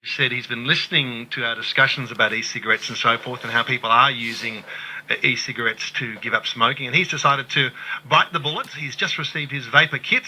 Said he's been listening to our discussions about e-cigarettes and so forth and how people are using e-cigarettes to give up smoking, and he's decided to bite the bullet. He's just received his vapor kit,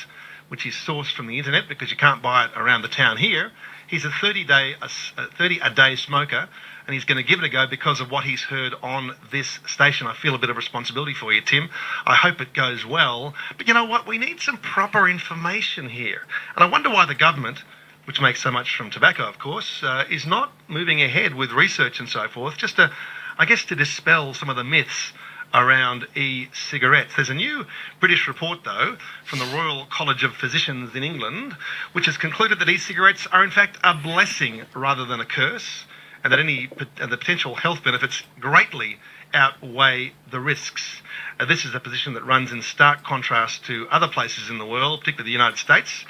which is sourced from the internet because you can't buy it around the town here. He's a 30-a-day smoker, and he's going to give it a go because of what he's heard on this station. I feel a bit of responsibility for you, Tim. I hope it goes well. But you know what? We need some proper information here. And I wonder why the government, which makes so much from tobacco, of course, is not moving ahead with research and so forth, just to, I guess, to dispel some of the myths around e-cigarettes. There's a new British report, though, from the Royal College of Physicians in England, which has concluded that e-cigarettes are, in fact, a blessing rather than a curse, and that the potential health benefits greatly outweigh the risks. This is a position that runs in stark contrast to other places in the world, particularly the United States,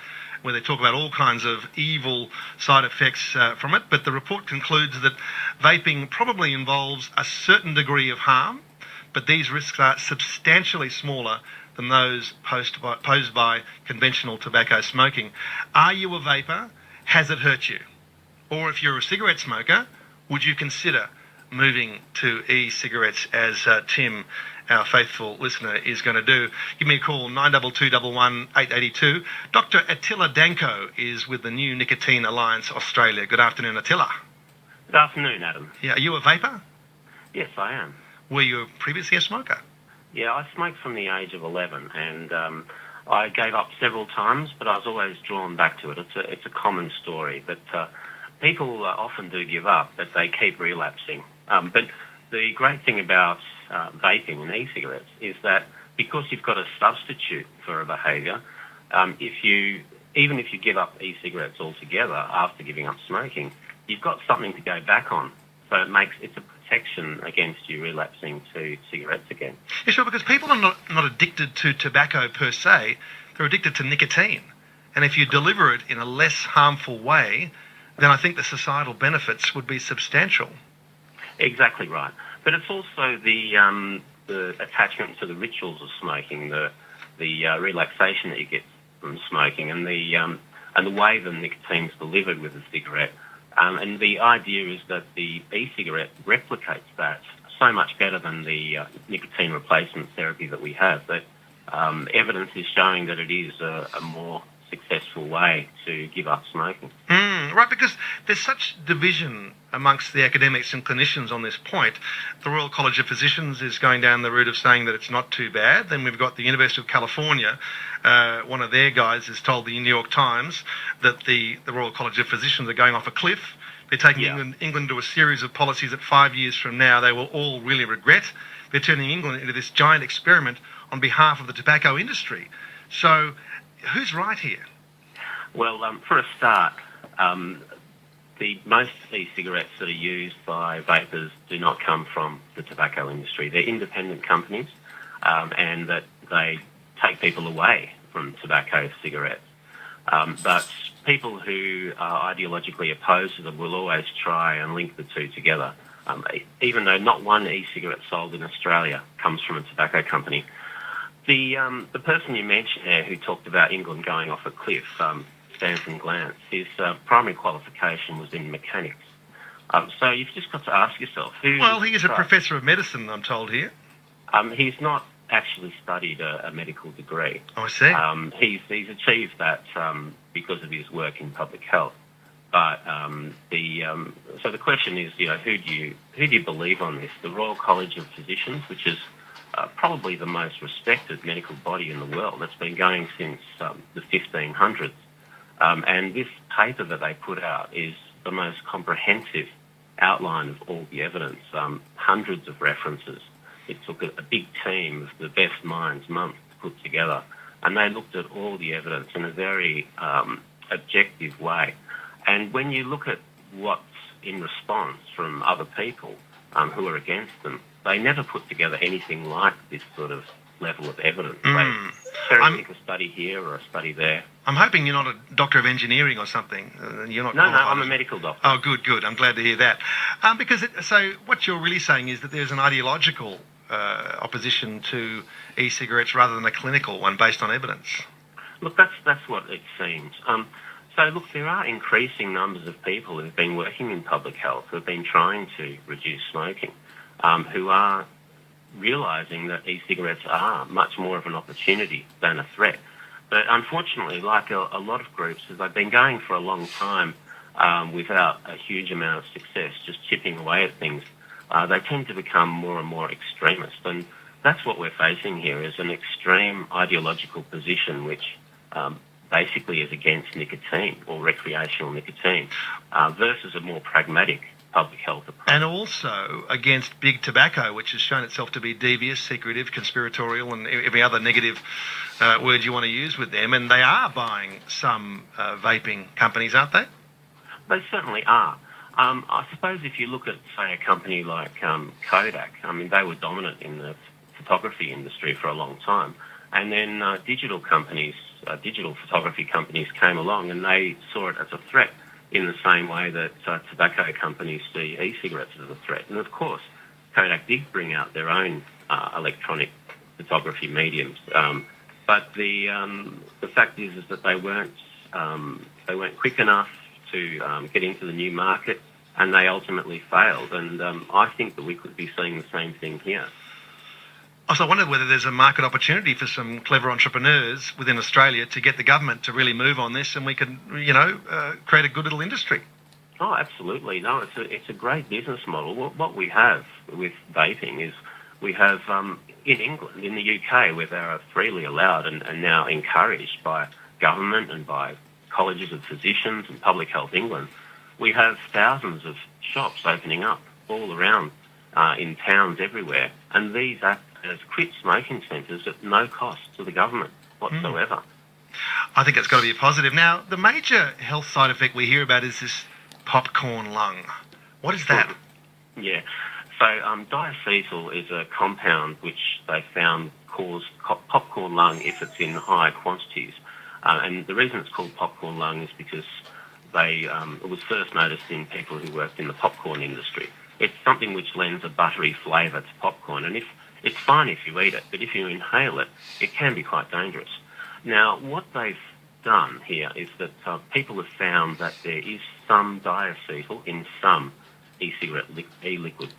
where they talk about all kinds of evil side effects from it. But the report concludes that vaping probably involves a certain degree of harm, but these risks are substantially smaller than those posed by conventional tobacco smoking. Are you a vapor? Has it hurt you? Or if you're a cigarette smoker, would you consider moving to e-cigarettes as Tim, our faithful listener, is going to do? Give me a call, 922 882. Dr. Attila Danko is with the New Nicotine Alliance Australia. Good afternoon, Attila. Good afternoon, Adam. Yeah, are you a vapor? Yes, I am. Were you previously a smoker? Yeah, I smoked from the age of 11, and I gave up several times, but I was always drawn back to it. It's a common story, but people often do give up, but they keep relapsing. But the great thing about vaping and e-cigarettes is that because you've got a substitute for a behaviour, even if you give up e-cigarettes altogether after giving up smoking, you've got something to go back on. So it's a protection against you relapsing to cigarettes again. Yeah, sure, because people are not addicted to tobacco per se, they're addicted to nicotine. And if you deliver it in a less harmful way, then I think the societal benefits would be substantial. Exactly right. But it's also the attachment to the rituals of smoking, the relaxation that you get from smoking, and the way the nicotine's delivered with a cigarette. And the idea is that the e-cigarette replicates that so much better than the nicotine replacement therapy that we have. That evidence is showing that it is a more successful way to give up smoking. Right, because there's such division amongst the academics and clinicians on this point. The Royal College of Physicians is going down the route of saying that it's not too bad. Then we've got the University of California. One of their guys has told the New York Times that the Royal College of Physicians are going off a cliff. They're taking England to a series of policies that 5 years from now they will all really regret. They're turning England into this giant experiment on behalf of the tobacco industry. So who's right here? Well, for a start, most e-cigarettes that are used by vapors do not come from the tobacco industry. They're independent companies, and that they take people away from tobacco cigarettes. But people who are ideologically opposed to them will always try and link the two together, even though not one e-cigarette sold in Australia comes from a tobacco company. The person you mentioned there who talked about England going off a cliff, Stanton Glantz, his primary qualification was in mechanics. So you've just got to ask yourself who... Well, he is a professor of medicine, I'm told here. He's not actually studied a medical degree. Oh, I see. He's achieved that because of his work in public health. But so the question is, who do you believe on this? The Royal College of Physicians, which is probably the most respected medical body in the world. That's been going since the 1500s. And this paper that they put out is the most comprehensive outline of all the evidence, hundreds of references. It took a big team of the best minds months to put together, and they looked at all the evidence in a very objective way. And when you look at what's in response from other people who are against them, they never put together anything like this sort of level of evidence. They cherry-pick a study here or a study there. I'm hoping you're not a doctor of engineering or something. You're not. No, I'm a medical doctor. Oh, good. I'm glad to hear that. So what you're really saying is that there's an ideological opposition to e-cigarettes rather than a clinical one based on evidence. Look, that's what it seems. So look, there are increasing numbers of people who've been working in public health, who've been trying to reduce smoking, who are realising that e-cigarettes are much more of an opportunity than a threat. But unfortunately, like a lot of groups, as they've been going for a long time without a huge amount of success, just chipping away at things, they tend to become more and more extremist. And that's what we're facing here, is an extreme ideological position which basically is against nicotine or recreational nicotine versus a more pragmatic public health approach. And also against big tobacco, which has shown itself to be devious, secretive, conspiratorial, and every other negative word you want to use with them. And they are buying some vaping companies, aren't they? They certainly are. I suppose if you look at, say, a company like Kodak, I mean, they were dominant in the photography industry for a long time. And then digital photography companies came along, and they saw it as a threat in the same way that tobacco companies see e-cigarettes as a threat. And of course, Kodak did bring out their own electronic photography mediums. But the fact is that they weren't quick enough to get into the new market, and they ultimately failed. And I think that we could be seeing the same thing here. Also, I wondered whether there's a market opportunity for some clever entrepreneurs within Australia to get the government to really move on this, and we could, create a good little industry. Oh, absolutely. No, it's a great business model. What we have with vaping is we have in England, in the UK, where they are freely allowed and now encouraged by government and by colleges of physicians and Public Health England, we have thousands of shops opening up all around in towns everywhere, and these act as quit smoking centres at no cost to the government whatsoever. I think it's got to be a positive. Now, the major health side effect we hear about is this popcorn lung. What is that? Yeah. So diacetyl is a compound which they found causes popcorn lung if it's in high quantities. And the reason it's called popcorn lung is because it was first noticed in people who worked in the popcorn industry. It's something which lends a buttery flavour to popcorn, and it's fine if you eat it, but if you inhale it, it can be quite dangerous. Now, what they've done here is that people have found that there is some diacetyl in some e-cigarette e-liquids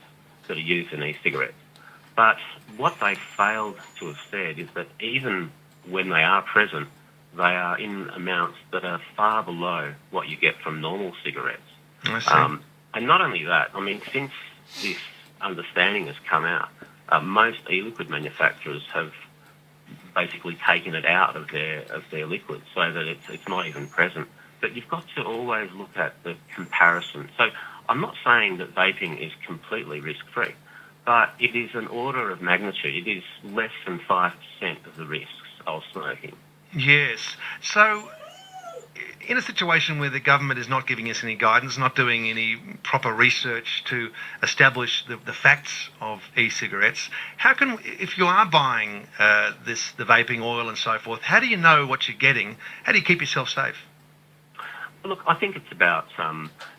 that are used in e-cigarettes. But what they failed to have said is that even when they are present, they are in amounts that are far below what you get from normal cigarettes. I see. And not only that, I mean, since this understanding has come out, most e-liquid manufacturers have basically taken it out of their liquids so that it's not even present. But you've got to always look at the comparison. So I'm not saying that vaping is completely risk-free, but it is an order of magnitude. It is less than 5% of the risks of smoking. Yes. So in a situation where the government is not giving us any guidance, not doing any proper research to establish the facts of e-cigarettes, how can, if you are buying the vaping oil and so forth, how do you know what you're getting? How do you keep yourself safe? Well, look, I think it's about,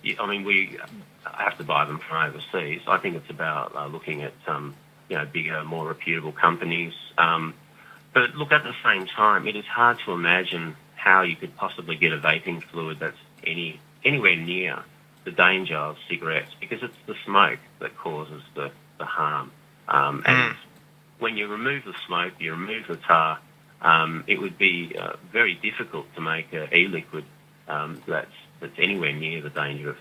we have to buy them from overseas. I think it's about looking at, bigger, more reputable companies. But look, at the same time, it is hard to imagine how you could possibly get a vaping fluid that's anywhere near the danger of cigarettes, because it's the smoke that causes the harm. And when you remove the smoke, you remove the tar, it would be very difficult to make an e-liquid that's anywhere near the danger of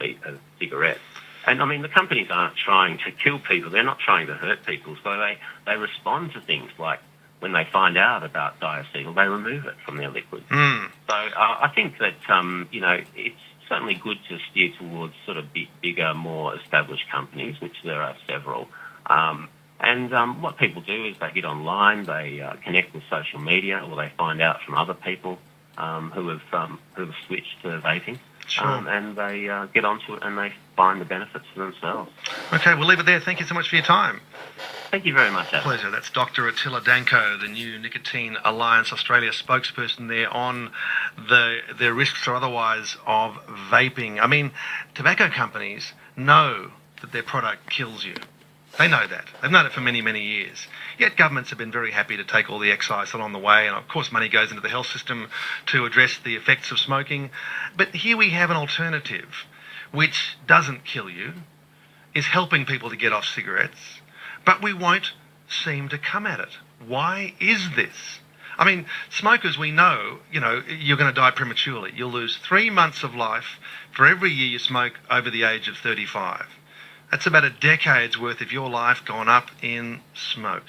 cigarettes. And I mean, the companies aren't trying to kill people; they're not trying to hurt people. So they respond to things like, when they find out about diacetyl, they remove it from their liquids. So I think that it's certainly good to steer towards sort of bigger, more established companies, which there are several. And what people do is they get online, they connect with social media, or they find out from other people who have switched to vaping. Sure. And they get onto it and they find the benefits for themselves. Okay, we'll leave it there. Thank you so much for your time. Thank you very much, Attila. Pleasure. That's Dr. Attila Danko, the new Nicotine Alliance Australia spokesperson there on the risks or otherwise of vaping. I mean, tobacco companies know that their product kills you. They know that. They've known it for many, many years. Yet governments have been very happy to take all the excise along the way, and of course money goes into the health system to address the effects of smoking. But here we have an alternative which doesn't kill you, is helping people to get off cigarettes, but we won't seem to come at it. Why is this? I mean, smokers, we know, you're going to die prematurely. You'll lose 3 months of life for every year you smoke over the age of 35. That's about a decade's worth of your life gone up in smoke.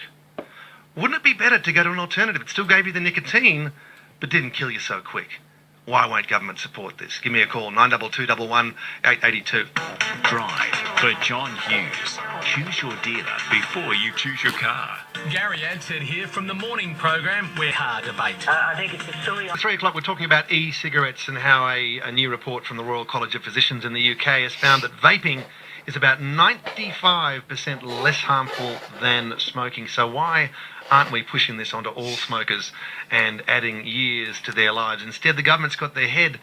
Wouldn't it be better to go to an alternative? It still gave you the nicotine, but didn't kill you so quick. Why won't government support this? Give me a call, 92211 882. Drive for John Hughes. Choose your dealer before you choose your car. Gary Adsett here from the morning program where car debate. I think it's a silly... At 3 o'clock, we're talking about e-cigarettes and how a new report from the Royal College of Physicians in the UK has found that vaping is about 95% less harmful than smoking. So why aren't we pushing this onto all smokers and adding years to their lives? Instead, the government's got their head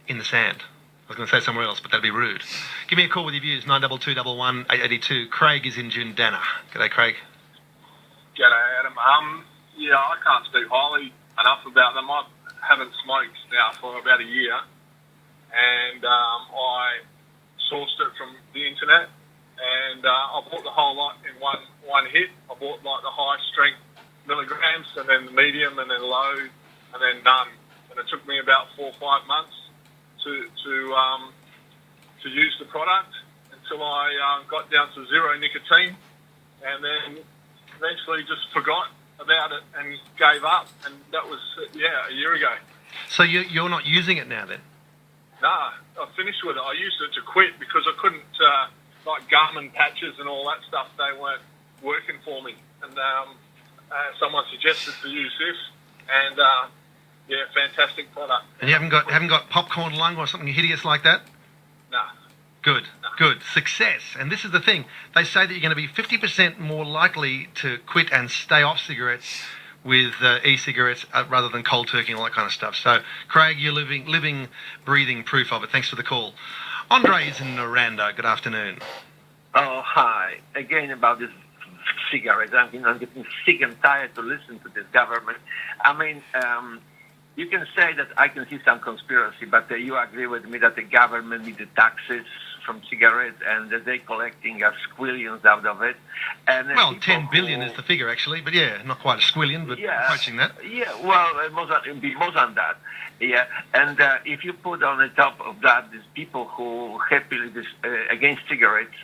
in the sand. I was going to say somewhere else, but that'd be rude. Give me a call with your views, 92211 882. Craig is in Jundana. G'day, Craig. G'day, Adam. I can't speak highly enough about them. I haven't smoked now for about a year, and I sourced it from the internet, and I bought the whole lot in one hit. I bought like the high strength milligrams, and then the medium, and then low, and then none. And it took me about 4 or 5 months to use the product until I got down to 0 nicotine, and then eventually just forgot about it and gave up. And that was a year ago. So you're not using it now then? Nah, I finished with it. I used it to quit because I couldn't, like Garmin patches and all that stuff, they weren't working for me. And someone suggested to use this, and fantastic product. And you haven't got popcorn lung or something hideous like that? Nah. Good, good. Success. And this is the thing. They say that you're going to be 50% more likely to quit and stay off cigarettes with e-cigarettes rather than cold turkey and all that kind of stuff. So, Craig, you're living, breathing proof of it. Thanks for the call. Andre is in Noranda. Good afternoon. Oh, hi. Again about this cigarettes. I'm getting sick and tired to listen to this government. I mean, you can say that I can see some conspiracy, but you agree with me that the government needs the taxes from cigarettes and that they're collecting squillions out of it. And well, 10 billion is the figure, actually, but not quite a squillion, but approaching that. Yeah, well, it'll be more than that. Yeah, and if you put on the top of that these people who happily against cigarettes,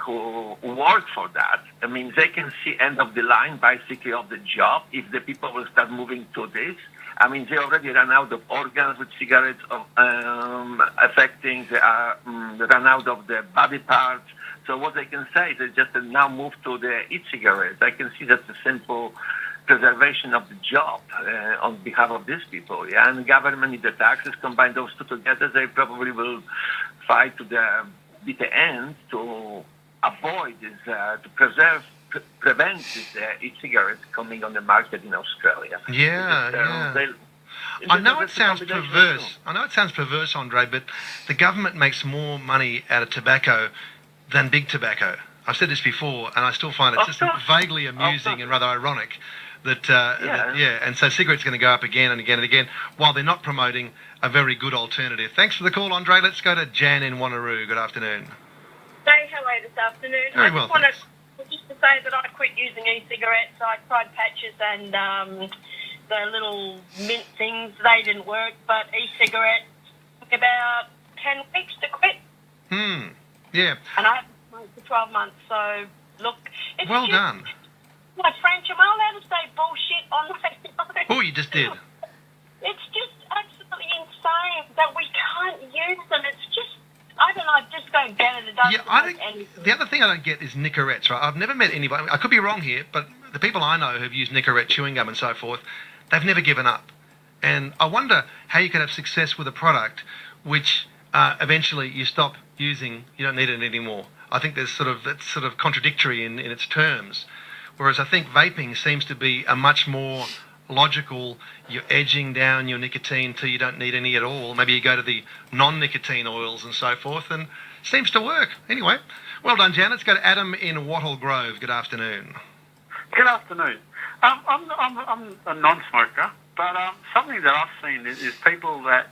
who work for that, I mean, they can see end of the line, basically, of the job if the people will start moving to this. I mean, they already ran out of organs with cigarettes affecting. They ran out of the body parts. So what they can say is they just now move to the e-cigarettes. I can see that's a simple preservation of the job on behalf of these people. Yeah, and the government needs the taxes. Combine those two together, they probably will fight to the bitter end to avoid this, to prevent these e-cigarettes coming on the market in Australia. I know it sounds perverse. I know it sounds perverse, Andre, but the government makes more money out of tobacco than big tobacco. I've said this before, and I still find it just vaguely amusing and rather ironic that, and so cigarettes are going to go up again and again and again while they're not promoting a very good alternative. Thanks for the call, Andre. Let's go to Jan in Wanneroo. Good afternoon. Say hello this afternoon. Very well, just to say that I quit using e-cigarettes. I tried patches and the little mint things. They didn't work, but e-cigarettes took about 10 weeks to quit. Yeah. And I haven't smoked for 12 months, so look. It's well done. My French, am I allowed to say bullshit on the Oh, you just did. It's just absolutely insane that we can't use them. It's just, I don't know, I just don't get it. It doesn't make anything. The other thing I don't get is Nicorettes, right? I've never met anybody, I could be wrong here, but the people I know who've used Nicorette chewing gum and so forth, they've never given up. And I wonder how you could have success with a product which eventually you stop using, you don't need it anymore. I think that's sort of contradictory in its terms. Whereas I think vaping seems to be a much more logical. You're edging down your nicotine till you don't need any at all. Maybe you go to the non-nicotine oils and so forth, and it seems to work. Anyway, well done, Jan. Let's go to Adam in Wattle Grove. Good afternoon. Good afternoon. I'm a non-smoker, but something that I've seen is people that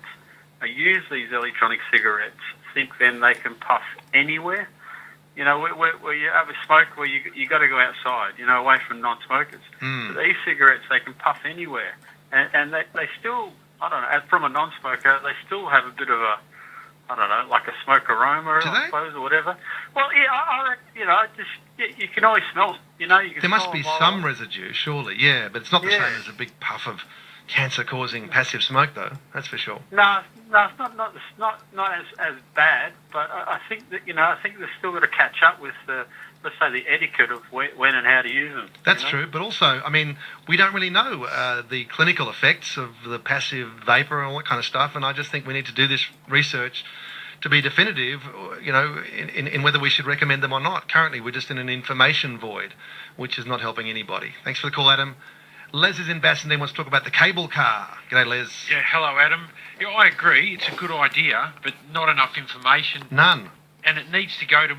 use these electronic cigarettes think then they can puff anywhere. You know, where you have a smoke where you got to go outside, you know, away from non-smokers. But e-cigarettes, they can puff anywhere. And they still, I don't know, as from a non-smoker, they still have a bit of a, I don't know, like a smoke aroma, I suppose, or whatever. Well, yeah, I reckon, you know, you can always smell it. You know, you can There smell must be them while- some residue, surely, yeah, but it's not the Yeah. same as a big puff of cancer-causing passive smoke, though. That's for sure. No, it's not as bad, but I think that, you know, I think they've still got to catch up with the, let's say, the etiquette of when and how to use them. That's you know? true, but also, I mean, we don't really know the clinical effects of the passive vapor and all that kind of stuff, and I just think we need to do this research to be definitive, you know, in whether we should recommend them or not. Currently, we're just in an information void, which is not helping anybody. Thanks for the call, Adam. Les is in Bassendean, wants to talk about the cable car. G'day, Les. Yeah, hello, Adam. Yeah, I agree. It's a good idea, but not enough information. None. And it needs to go to